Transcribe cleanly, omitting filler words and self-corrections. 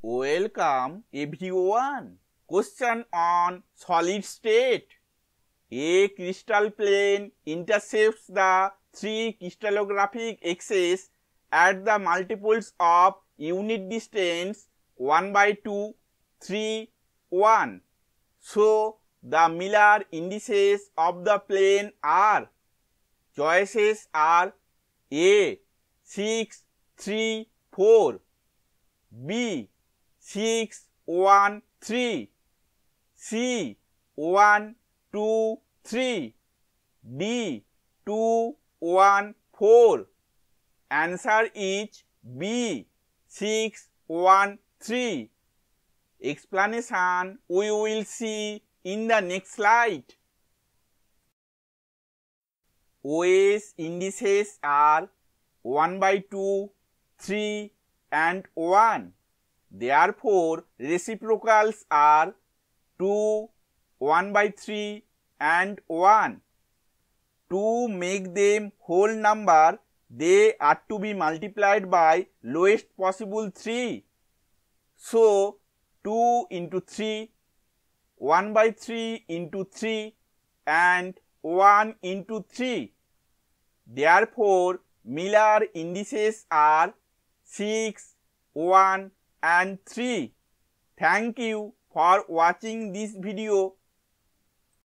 Welcome everyone. Question on solid state. A crystal plane intercepts the three crystallographic axes at the multiples of unit distance 1 by 2, 3, 1. So, the Miller indices of the plane are. Choices are A. 6, 3, 4, B. 6, 1, 3, C. 1, 2, 3, D. 2, 1, 4. Answer is B. 6, 1, 3. Explanation we will see in the next slide. OS indices are 1 by 2, 3 and 1. Therefore, reciprocals are 2, 1 by 3 and 1. To make them whole number, they are to be multiplied by lowest possible 3. So, 2 into 3, 1 by 3 into 3 and 1 into 3. Therefore, Miller indices are 6, 1 and 3. Thank you for watching this video.